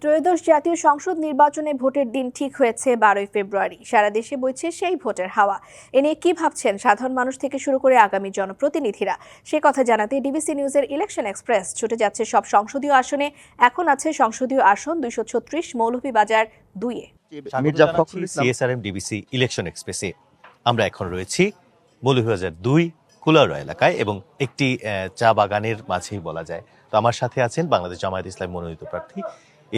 ত্রয়োদশ জাতীয় সংসদ নির্বাচনে ভোটের দিন ঠিক হয়েছে 12ই ফেব্রুয়ারি। সারা দেশে বইছে সেই ভোটের হাওয়া। এ নিয়ে কি ভাবছেন সাধারণ মানুষ থেকে শুরু করে আগামী জনপ্রতিনিধিরা, সে কথা জানাতে ডিবিসি নিউজের ইলেকশন এক্সপ্রেস ছুটে যাচ্ছে সব সংসদীয় আসনে। এখন আছে সংসদীয় আসন 236 মৌলভীবাজার 2-এ। সিএসআরএম ডিবিসি ইলেকশন এক্সপ্রেসে আমরা এখন রয়েছি মৌলভীবাজার 2 কুলাউড়া এলাকায় এবং একটি চা বাগানের মাঝেই বলা যায়। তো আমার সাথে আছেন বাংলাদেশ জামায়াত ইসলামী মনোনীত প্রার্থী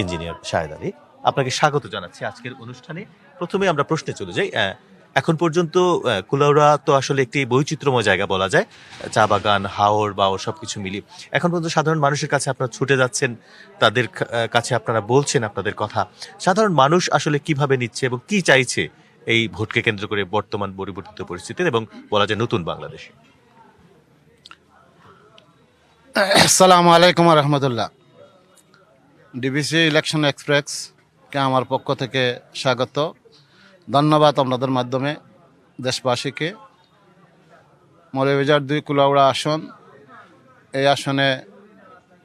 ইঞ্জিনিয়ার শাহেদ আলী। আপনাকে স্বাগত জানাচ্ছি আজকের অনুষ্ঠানে। প্রথমে আমরা প্রশ্নে চলে যাই। এখন পর্যন্ত কুলাউড়া তো আসলে একটি বৈচিত্র্যময় জায়গা বলা যায়, চা বাগান, হাওর বা সবকিছু মিলিয়ে। এখন পর্যন্ত সাধারণ মানুষের কাছে আপনারা ছুটে যাচ্ছেন, তাদের কাছে আপনারা বলছেন আপনাদের কথা। সাধারণ মানুষ আসলে কিভাবে নিচ্ছে এবং কি চাইছে এই ভোটকে কেন্দ্র করে বর্তমান পরিবর্তিত পরিস্থিতির এবং বলা যায় নতুন বাংলাদেশে? আসসালামু আলাইকুম রহমতুল্লাহ। ডিবিসি ইলেকশন এক্সপ্রেসকে আমার পক্ষ থেকে স্বাগত, ধন্যবাদ আপনাদের মাধ্যমে দেশবাসীকে। মৌলভীবাজার 2 কুলাউড়া আসন, এই আসনে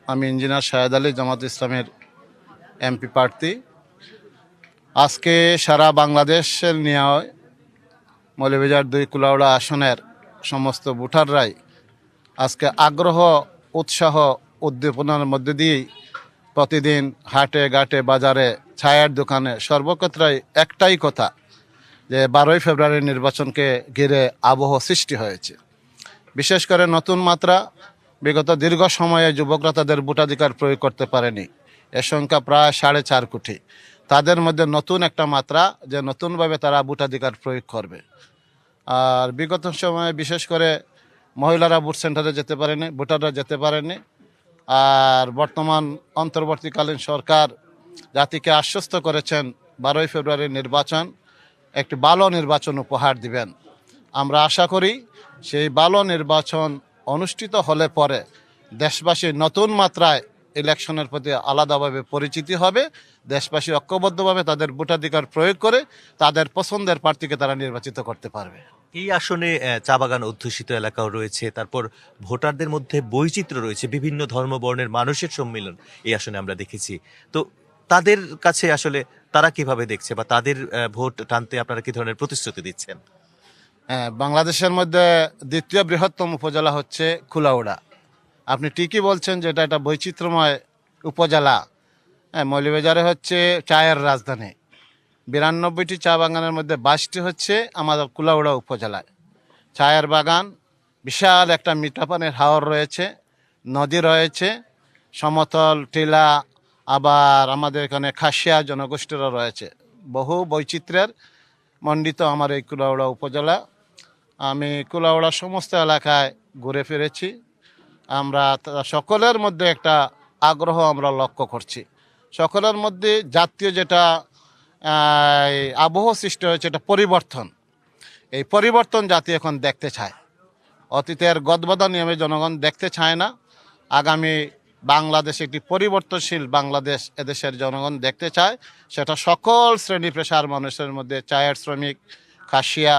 আমি ইঞ্জিনিয়ার শাহেদ আলী, জামাত ইসলামের এমপি প্রার্থী। আজকে সারা বাংলাদেশের নিয়ে মৌলভীবাজার 2 কুলাউড়া আসনের সমস্ত ভোটাররাই আজকে আগ্রহ, উৎসাহ, উদ্দীপনার মধ্যে দিয়েই প্রতিদিন হাটে ঘাটে বাজারে চায়ের দোকানে সর্বক্ষেত্রেই একটাই কথা, যে 12ই ফেব্রুয়ারি নির্বাচনকে ঘিরে আবহ সৃষ্টি হয়েছে। বিশেষ করে নতুন মাত্রা, বিগত দীর্ঘ সময়ে যুবকরা তাদের ভোটাধিকার প্রয়োগ করতে পারেনি, এ সংখ্যা প্রায় 4.5 কোটি। তাদের মধ্যে নতুন একটা মাত্রা, যে নতুনভাবে তারা ভোটাধিকার প্রয়োগ করবে। আর বিগত সময়ে বিশেষ করে মহিলারা ভোট সেন্টারে যেতে পারেনি, ভোটাররা যেতে পারেনি। আর বর্তমান অন্তর্বর্তীকালীন সরকার জাতিকে আশ্বস্ত করেছেন 12ই ফেব্রুয়ারির নির্বাচন একটি ভালো নির্বাচন উপহার দিবেন। আমরা আশা করি সেই ভালো নির্বাচন অনুষ্ঠিত হলে পরে দেশবাসী নতুন মাত্রায় ইলেকশনের প্রতি আলাদাভাবে পরিচিতি হবে। দেশবাসী ঐক্যবদ্ধভাবে তাদের ভোটাধিকার প্রয়োগ করে তাদের পছন্দের প্রার্থীকে তারা নির্বাচিত করতে পারবে। এই আসনে চা বাগান অধ্যুষিত এলাকাও রয়েছে, তারপর ভোটারদের মধ্যে বৈচিত্র্য রয়েছে, বিভিন্ন ধর্ম বর্ণের মানুষের সম্মিলন এই আসনে আমরা দেখেছি। তো তাদের কাছে আসলে তারা কিভাবে দেখছে বা তাদের ভোট টানতে আপনারা কি ধরনের প্রতিশ্রুতি দিচ্ছেন? বাংলাদেশের মধ্যে দ্বিতীয় বৃহত্তম উপজেলা হচ্ছে কুলাউড়া। আপনি ঠিকই বলছেন যে এটা একটা বৈচিত্র্যময় উপজেলা। মৌলভীবাজারে হচ্ছে চায়ের রাজধানী। 92টি চা বাগানের মধ্যে 22টি হচ্ছে আমাদের কুলাউড়া উপজেলায়। চায়ের বাগান, বিশাল একটা মিঠা পানির হাওর রয়েছে, নদী রয়েছে, সমতল টিলা, আবার আমাদের এখানে খাসিয়া জনগোষ্ঠীরও রয়েছে। বহু বৈচিত্র্যের মণ্ডিত আমার এই কুলাউড়া উপজেলা। আমি কুলাউড়ার সমস্ত এলাকায় ঘুরে ফিরেছি। আমরা সকলের মধ্যে একটা আগ্রহ আমরা লক্ষ্য করছি। সকলের মধ্যে জাতীয় যেটা আবহ সৃষ্টি হয়েছে, এটা পরিবর্তন। এই পরিবর্তন জাতি এখন দেখতে চায়। অতীতের গদবাধা নিয়মে জনগণ দেখতে চায় না। আগামী বাংলাদেশ একটি পরিবর্তনশীল বাংলাদেশ এদেশের জনগণ দেখতে চায়। সেটা সকল শ্রেণী পেশার মানুষের মধ্যে, চায়ের শ্রমিক, খাসিয়া,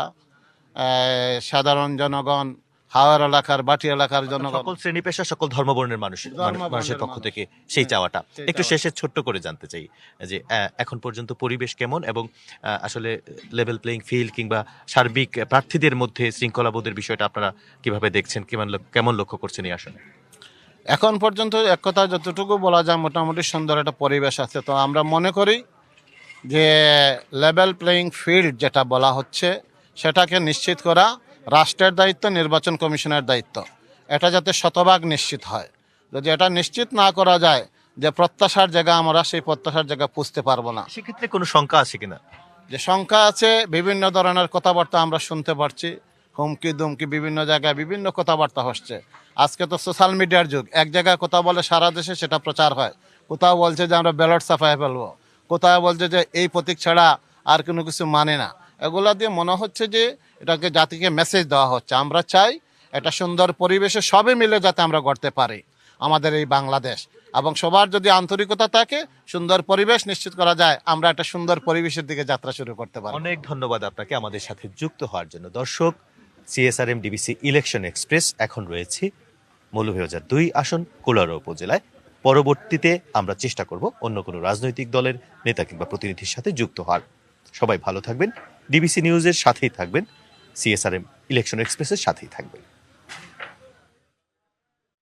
সাধারণ জনগণ, হাওয়ার এলাকার, বাটি এলাকার জনগণ, সকল শ্রেণী পেশা, সকল ধর্মবর্ণের মানুষের পক্ষ থেকে সেই চাওয়াটা একটু শেষে ছোট্ট করে জানতে চাই যে এখন পর্যন্ত পরিবেশ কেমন এবং আসলে লেভেল প্লেইং ফিল্ড কিংবা সার্বিক প্রার্থীদের মধ্যে শৃঙ্খলাবোধের বিষয়টা আপনারা কিভাবে দেখছেন, কেমন লক্ষ্য করছেন এই আসনে? এখন পর্যন্ত এক কথা যতটুকু বলা যায়, মোটামুটি সুন্দর একটা পরিবেশ আছে। তো আমরা মনে করি যে লেভেল প্লেইং ফিল্ড যেটা বলা হচ্ছে, সেটাকে নিশ্চিত করা রাষ্ট্রের দায়িত্ব, নির্বাচন কমিশনের দায়িত্ব। এটা যাতে শতভাগ নিশ্চিত হয়। যদি এটা নিশ্চিত না করা যায়, যে প্রত্যাশার জায়গা, আমরা সেই প্রত্যাশার জায়গা পুষতে পারবো না। সেক্ষেত্রে কোনো শঙ্কা আছে কিনা? যে শঙ্কা আছে, বিভিন্ন ধরনের কথাবার্তা আমরা শুনতে পারছি, হুমকি দুমকি, বিভিন্ন জায়গায় বিভিন্ন কথাবার্তা হচ্ছে। আজকে তো সোশ্যাল মিডিয়ার যুগ, এক জায়গায় কথা বলে সারা দেশে সেটা প্রচার হয়। কোথাও বলছে যে আমরা ব্যালট ছাপায় ফেলবো, কোথাও বলছে যে এই প্রতীক ছাড়া আর কোনো কিছু মানে না। এগুলা দিয়ে মনে হচ্ছে যে এটাকে জাতিকে মেসেজ দেওয়া হচ্ছে। আমরা চাই একটা সুন্দর পরিবেশে সবে মিলে যাতে আমরা গড়তে পারি আমাদের এই বাংলাদেশ, এবং সবার যদি আন্তরিকতা থাকে, সুন্দর পরিবেশ নিশ্চিত করা যায়, আমরা একটা সুন্দর পরিবেশের দিকে যাত্রা শুরু করতে পারি। অনেক ধন্যবাদ আপনাকে আমাদের সাথে যুক্ত হওয়ার জন্য। দর্শক, সিএসআরএম ডিবিসি ইলেকশন এক্সপ্রেস এখন রয়েছে মৌলভীবাজার 2 আসন কুলাউড়া উপজেলায়। পরবর্তীতে আমরা চেষ্টা করব অন্য কোনো রাজনৈতিক দলের নেতা কিংবা প্রতিনিধির সাথে যুক্ত হওয়ার। সবাই ভালো থাকবেন, ডিবিসি নিউজের সাথেই থাকবেন, সিএসআরএম ইলেকশন এক্সপ্রেসের সাথেই থাকবেন।